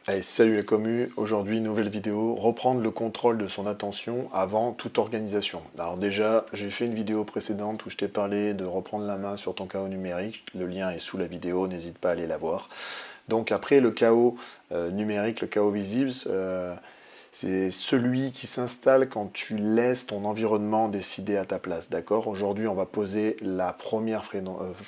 Allez, salut la commu, aujourd'hui nouvelle vidéo, reprendre le contrôle de son attention avant toute organisation. Alors déjà, j'ai fait une vidéo précédente où je t'ai parlé de reprendre la main sur ton chaos numérique, le lien est sous la vidéo, n'hésite pas à aller la voir. Donc après le chaos numérique, le chaos visible, c'est celui qui s'installe quand tu laisses ton environnement décider à ta place, d'accord? Aujourd'hui, on va poser la première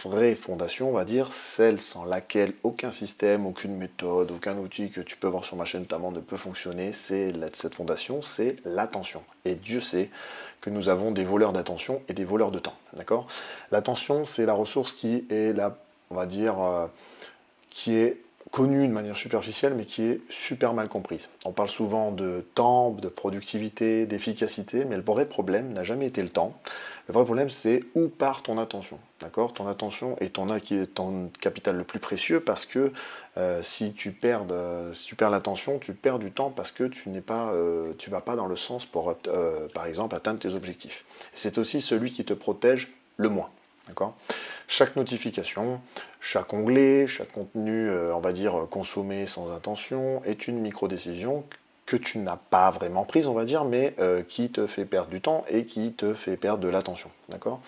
vraie fondation, on va dire, celle sans laquelle aucun système, aucune méthode, aucun outil que tu peux voir sur ma chaîne notamment ne peut fonctionner. Cette fondation, c'est l'attention. Et Dieu sait que nous avons des voleurs d'attention et des voleurs de temps, d'accord? L'attention, c'est la ressource qui est la, on va dire, qui est connue de manière superficielle, mais qui est super mal comprise. On parle souvent de temps, de productivité, d'efficacité, mais le vrai problème n'a jamais été le temps. Le vrai problème, c'est où part ton attention. D'accord? Ton attention est ton capital le plus précieux parce que si tu perds l'attention, tu perds du temps parce que tu vas pas dans le sens pour, par exemple, atteindre tes objectifs. C'est aussi celui qui te protège le moins. D'accord? Chaque notification, chaque onglet, chaque contenu, on va dire, consommé sans intention, est une micro-décision que tu n'as pas vraiment prise, on va dire, mais qui te fait perdre du temps et qui te fait perdre de l'attention. D'accord?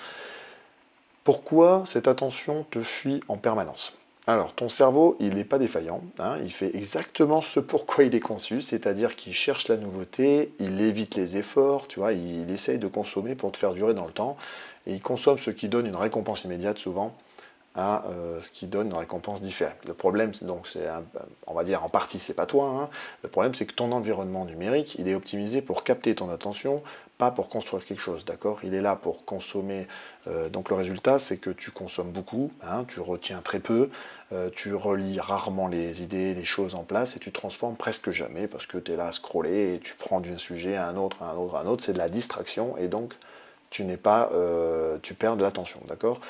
Pourquoi cette attention te fuit en permanence? Alors, ton cerveau, il n'est pas défaillant, hein, il fait exactement ce pourquoi il est conçu, c'est-à-dire qu'il cherche la nouveauté, il évite les efforts, tu vois, il essaye de consommer pour te faire durer dans le temps, et il consomme ce qui donne une récompense immédiate souvent, à ce qui donne une récompense différée. Le problème, donc, on va dire en partie, c'est pas toi. Hein. Le problème, c'est que ton environnement numérique, il est optimisé pour capter ton attention, pas pour construire quelque chose, d'accord? Il est là pour consommer. Donc le résultat, c'est que tu consommes beaucoup, hein, tu retiens très peu, tu relis rarement les idées, les choses en place, et tu transformes presque jamais parce que tu es là à scroller et tu prends d'un sujet à un autre, à un autre, à un autre. C'est de la distraction et donc tu n'es pas, tu perds de l'attention, d'accord?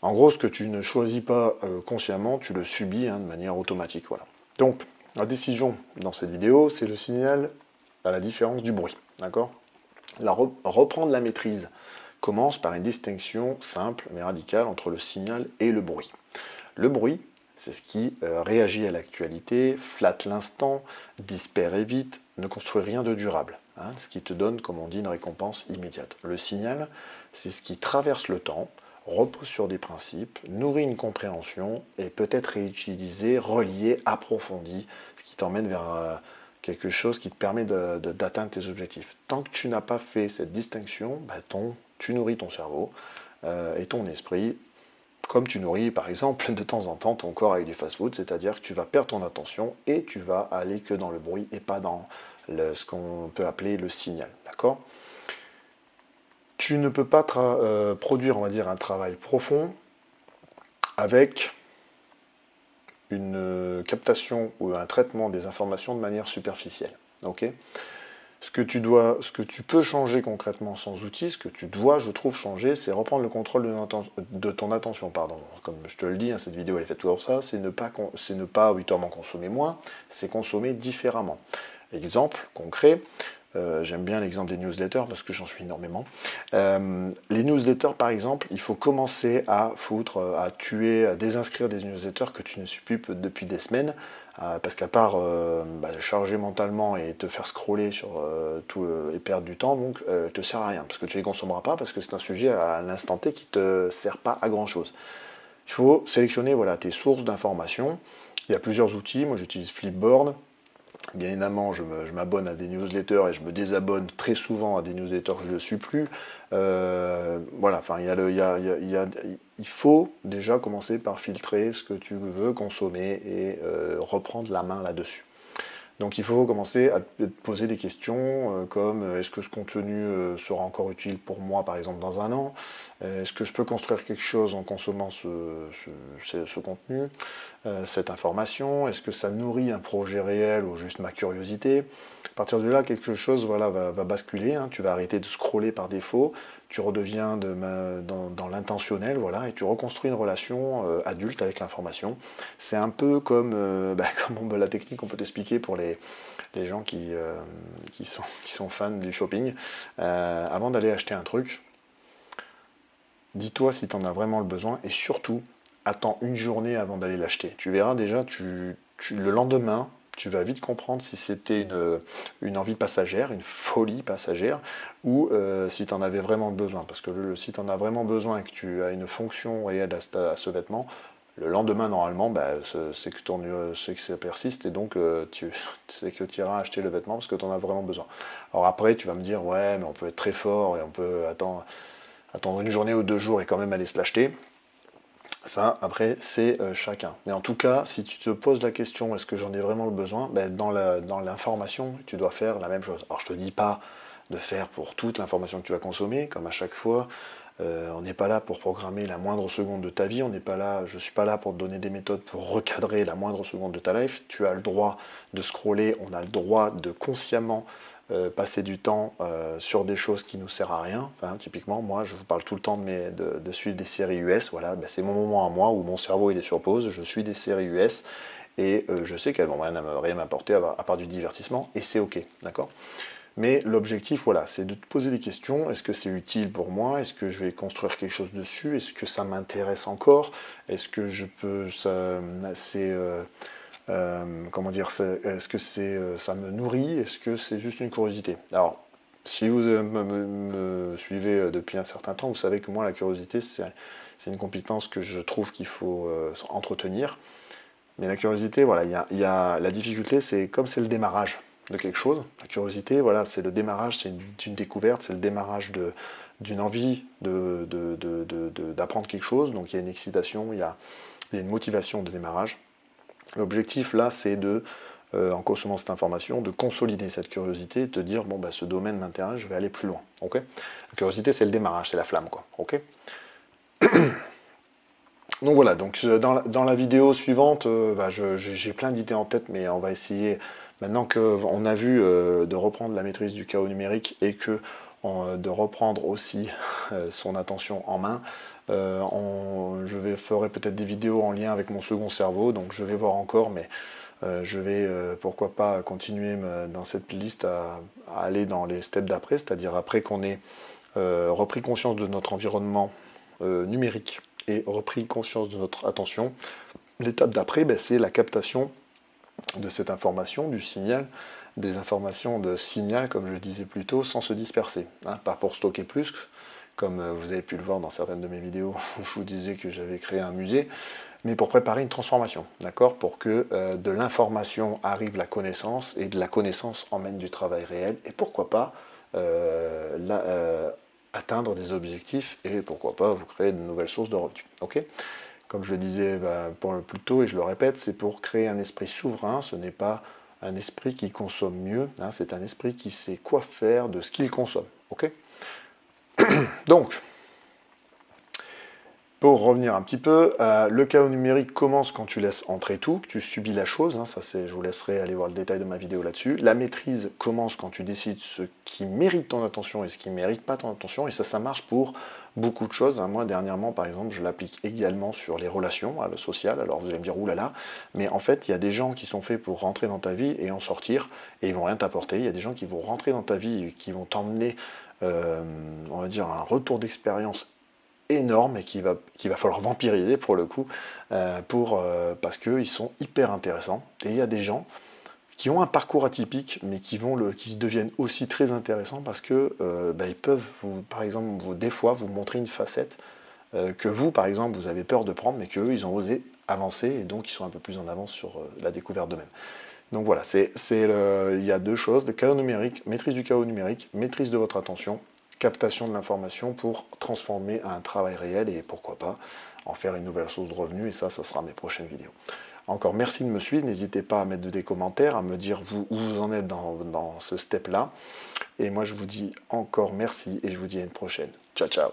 En gros, ce que tu ne choisis pas consciemment, tu le subis hein, de manière automatique. Voilà. Donc, la décision dans cette vidéo, c'est le signal à la différence du bruit. D'accord? Reprendre la maîtrise commence par une distinction simple mais radicale entre le signal et le bruit. Le bruit, c'est ce qui réagit à l'actualité, flatte l'instant, disparaît vite, ne construit rien de durable. Hein, ce qui te donne, comme on dit, une récompense immédiate. Le signal, c'est ce qui traverse le temps, repose sur des principes, nourrit une compréhension et peut être réutilisé, relié, approfondi, ce qui t'emmène vers quelque chose qui te permet d'atteindre tes objectifs. Tant que tu n'as pas fait cette distinction, bah, tu nourris ton cerveau et ton esprit comme tu nourris par exemple de temps en temps ton corps avec du fast-food, c'est-à-dire que tu vas perdre ton attention et tu vas aller que dans le bruit et pas dans ce qu'on peut appeler le signal. D'accord? Tu ne peux pas produire, on va dire, un travail profond avec une captation ou un traitement des informations de manière superficielle. Ok? Ce que tu peux changer concrètement sans outil, ce que tu dois, je trouve, changer, c'est reprendre le contrôle de ton attention. Pardon. Comme je te le dis, hein, cette vidéo elle est faite pour ça, c'est ne pas obligatoirement consommer moins, c'est consommer différemment. Exemple concret, j'aime bien l'exemple des newsletters parce que j'en suis énormément. Les newsletters, par exemple, il faut commencer à foutre, à tuer, à désinscrire des newsletters que tu ne suis plus depuis des semaines. Parce qu'à part charger mentalement et te faire scroller sur tout et perdre du temps, donc te sert à rien parce que tu les consommeras pas parce que c'est un sujet à l'instant T qui te sert pas à grand chose. Il faut sélectionner voilà tes sources d'informations. Il y a plusieurs outils. Moi, j'utilise Flipboard. Bien évidemment, je m'abonne à des newsletters et je me désabonne très souvent à des newsletters que je ne suis plus. Voilà, enfin, il faut déjà commencer par filtrer ce que tu veux consommer et reprendre la main là-dessus. Donc il faut commencer à te poser des questions comme est-ce que ce contenu sera encore utile pour moi par exemple dans un an? Est-ce que je peux construire quelque chose en consommant ce contenu, cette information? Est-ce que ça nourrit un projet réel ou juste ma curiosité? À partir de là, quelque chose voilà, va basculer, hein. Tu vas arrêter de scroller par défaut, tu redeviens dans l'intentionnel, voilà, et tu reconstruis une relation adulte avec l'information. C'est un peu comme, comme la technique qu'on peut t'expliquer pour les gens qui sont fans du shopping. Avant d'aller acheter un truc, dis-toi si tu en as vraiment le besoin et surtout, attends une journée avant d'aller l'acheter. Tu verras déjà, le lendemain, Tu vas vite comprendre si c'était une envie passagère, une folie passagère, ou si tu en avais vraiment besoin. Parce que si tu en as vraiment besoin et que tu as une fonction réelle à ce vêtement, le lendemain, normalement, bah, c'est que ça persiste et donc c'est que tu iras acheter le vêtement parce que tu en as vraiment besoin. Alors après, tu vas me dire, ouais, mais on peut être très fort et on peut attendre une journée ou 2 jours et quand même aller se l'acheter. Ça, après, c'est chacun. Mais en tout cas, si tu te poses la question, est-ce que j'en ai vraiment le besoin, ben, dans l'information, tu dois faire la même chose. Alors, je ne te dis pas de faire pour toute l'information que tu vas consommer, comme à chaque fois. On n'est pas là pour programmer la moindre seconde de ta vie, on n'est pas là, je ne suis pas là pour te donner des méthodes pour recadrer la moindre seconde de ta life. Tu as le droit de scroller, on a le droit de consciemment passer du temps sur des choses qui nous servent à rien. Enfin, typiquement, moi, je vous parle tout le temps de suivre des séries US. Voilà, ben, c'est mon moment à moi où mon cerveau il est sur pause. Je suis des séries US et je sais qu'elles vont rien m'apporter à part du divertissement et c'est ok, d'accord. Mais l'objectif, voilà, c'est de te poser des questions. Est-ce que c'est utile pour moi? Est-ce que je vais construire quelque chose dessus? Est-ce que ça m'intéresse encore? Est-ce que je peux... comment dire? Est-ce que ça me nourrit? Est-ce que c'est juste une curiosité? Alors, si vous me suivez depuis un certain temps, vous savez que moi, la curiosité, c'est une compétence que je trouve qu'il faut entretenir. Mais la curiosité, voilà, la difficulté, c'est comme c'est le démarrage de quelque chose. La curiosité, voilà, c'est le démarrage, c'est une découverte, c'est le démarrage d'une envie d'apprendre quelque chose. Donc il y a une excitation, il y a une motivation de démarrage. L'objectif là, c'est en consommant cette information, de consolider cette curiosité, de dire bon bah ce domaine m'intéresse, je vais aller plus loin. Ok. La curiosité, c'est le démarrage, c'est la flamme, quoi. Ok. Donc voilà, donc dans la vidéo suivante, bah, j'ai plein d'idées en tête, mais on va essayer, maintenant qu'on a vu de reprendre la maîtrise du chaos numérique et de reprendre aussi son attention en main, ferai peut-être des vidéos en lien avec mon second cerveau, donc je vais voir encore, mais je vais pourquoi pas continuer dans cette liste à aller dans les steps d'après, c'est-à-dire après qu'on ait repris conscience de notre environnement numérique et repris conscience de notre attention. L'étape d'après, ben, c'est la captation de cette information, du signal, des informations de signal, comme je disais plus tôt, sans se disperser. Hein, pas pour stocker plus, comme vous avez pu le voir dans certaines de mes vidéos où je vous disais que j'avais créé un musée, mais pour préparer une transformation, d'accord, pour que de l'information arrive la connaissance, et de la connaissance emmène du travail réel, et pourquoi pas atteindre des objectifs, et pourquoi pas vous créer de nouvelles sources de revenus. Ok. Comme je le disais plus tôt, et je le répète, c'est pour créer un esprit souverain, ce n'est pas un esprit qui consomme mieux, hein, c'est un esprit qui sait quoi faire de ce qu'il consomme. Ok. Donc, pour revenir un petit peu, le chaos numérique commence quand tu laisses entrer tout, que tu subis la chose, hein, je vous laisserai aller voir le détail de ma vidéo là-dessus. La maîtrise commence quand tu décides ce qui mérite ton attention et ce qui ne mérite pas ton attention, et ça marche pour beaucoup de choses. Hein. Moi, dernièrement, par exemple, je l'applique également sur les relations sociales. Alors vous allez me dire, oulala, mais en fait, il y a des gens qui sont faits pour rentrer dans ta vie et en sortir, et ils vont rien t'apporter. Il y a des gens qui vont rentrer dans ta vie et qui vont t'emmener, on va dire, un retour d'expérience énorme et qu'il va falloir vampiriser pour le coup, parce qu'ils sont hyper intéressants. Et il y a des gens qui ont un parcours atypique, mais qui deviennent aussi très intéressants parce que ils peuvent, par exemple, des fois vous montrer une facette que vous, par exemple, vous avez peur de prendre, mais qu'eux, ils ont osé avancer et donc ils sont un peu plus en avance sur la découverte d'eux-mêmes. Donc voilà, il y a deux choses, le chaos numérique, maîtrise du chaos numérique, maîtrise de votre attention, captation de l'information pour transformer un travail réel et pourquoi pas en faire une nouvelle source de revenus, et ça sera mes prochaines vidéos. Encore merci de me suivre, n'hésitez pas à mettre des commentaires, à me dire où vous en êtes dans ce step-là, et moi je vous dis encore merci et je vous dis à une prochaine. Ciao ciao.